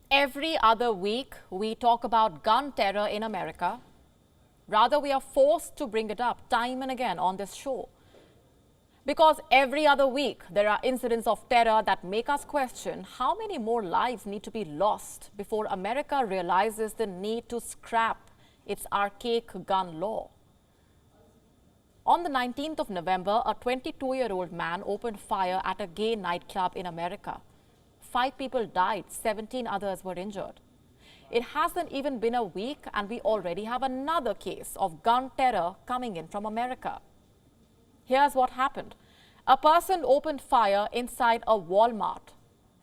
Every other week, we talk about gun terror in America. Rather, we are forced to bring it up time and again on this show. Because every other week, there are incidents of terror that make us question how many more lives need to be lost before America realizes the need to scrap its archaic gun law. On the 19th of November, a 22-year-old man opened fire at a gay nightclub in America. 5 people died, 17 others were injured. It hasn't even been a week and we already have another case of gun terror coming in from America. Here's what happened. A person opened fire inside a Walmart.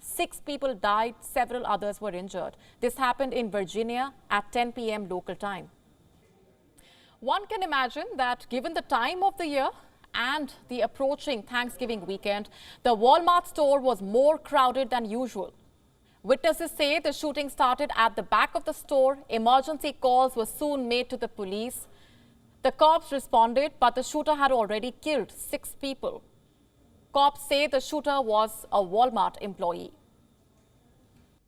6 people died, several others were injured. This happened in Virginia at 10 p.m. local time. One can imagine that given the time of the year and the approaching Thanksgiving weekend, the Walmart store was more crowded than usual. Witnesses say the shooting started at the back of the store. Emergency calls were soon made to the police. The cops responded, but the shooter had already killed 6 people. Cops say the shooter was a Walmart employee.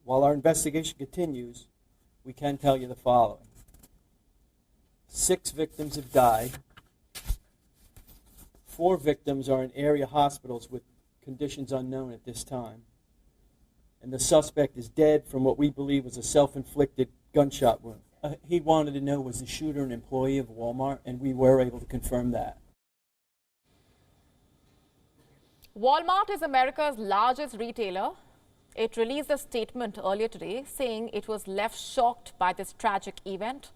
While our investigation continues, we can tell you the following. 6 victims have died. 4 victims are in area hospitals with conditions unknown at this time. And the suspect is dead from what we believe was a self-inflicted gunshot wound. He wanted to know, was the shooter an employee of Walmart? And we were able to confirm that. Walmart is America's largest retailer. It released a statement earlier today saying it was left shocked by this tragic event.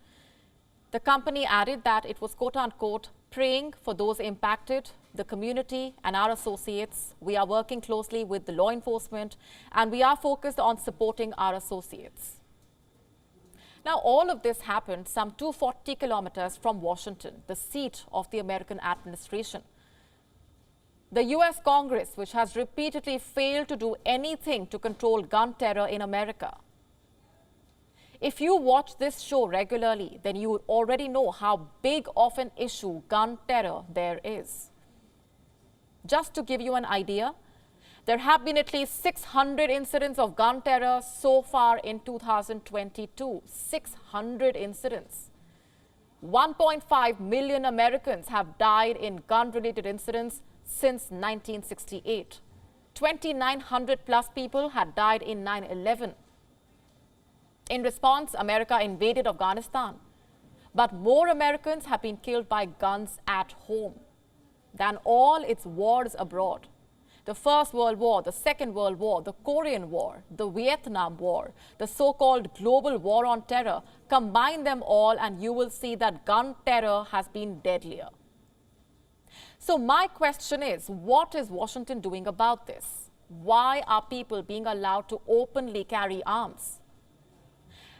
The company added that it was quote-unquote praying for those impacted, the community and our associates. We are working closely with the law enforcement and we are focused on supporting our associates. Now, all of this happened some 240 kilometers from Washington, the seat of the American administration. The US Congress, which has repeatedly failed to do anything to control gun terror in America. If you watch this show regularly, then you already know how big of an issue gun terror there is. Just to give you an idea, there have been at least 600 incidents of gun terror so far in 2022. 600 incidents. 1.5 million Americans have died in gun-related incidents since 1968. 2,900 plus people had died in 9/11. In response, America invaded Afghanistan. But more Americans have been killed by guns at home than all its wars abroad. The First World War, the Second World War, the Korean War, the Vietnam War, the so-called global war on terror, combine them all and you will see that gun terror has been deadlier. So my question is, what is Washington doing about this? Why are people being allowed to openly carry arms?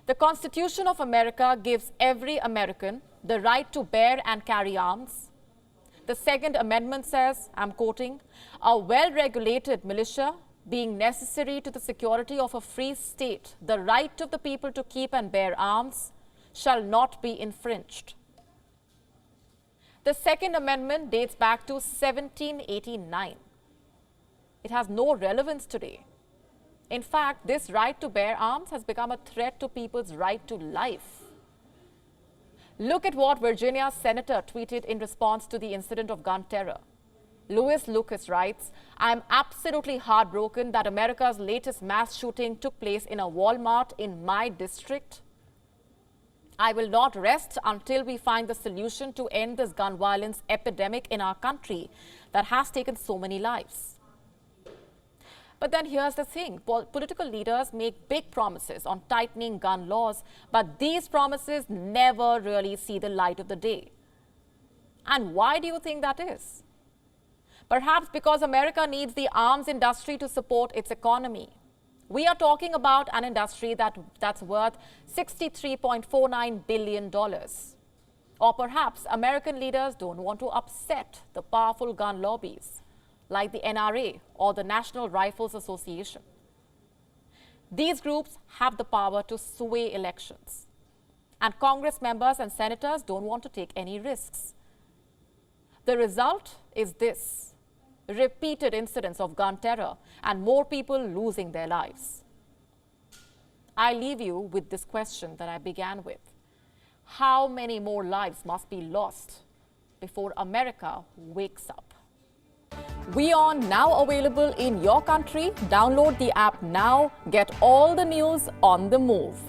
The Constitution of America gives every American the right to bear and carry arms. The Second Amendment says, I'm quoting, a well-regulated militia being necessary to the security of a free state, the right of the people to keep and bear arms shall not be infringed. The Second Amendment dates back to 1789. It has no relevance today. In fact, this right to bear arms has become a threat to people's right to life. Look at what Virginia's senator tweeted in response to the incident of gun terror. Louis Lucas writes, I'm absolutely heartbroken that America's latest mass shooting took place in a Walmart in my district. I will not rest until we find the solution to end this gun violence epidemic in our country that has taken so many lives. But then here's the thing, political leaders make big promises on tightening gun laws, but these promises never really see the light of the day. And why do you think that is? Perhaps because America needs the arms industry to support its economy. We are talking about an industry that's worth $63.49 billion. Or perhaps American leaders don't want to upset the powerful gun lobbies, like the NRA or the National Rifles Association. These groups have the power to sway elections. And Congress members and senators don't want to take any risks. The result is this: repeated incidents of gun terror and more people losing their lives. I leave you with this question that I began with. How many more lives must be lost before America wakes up? WION now available in your country. Download the app now. Get all the news on the move.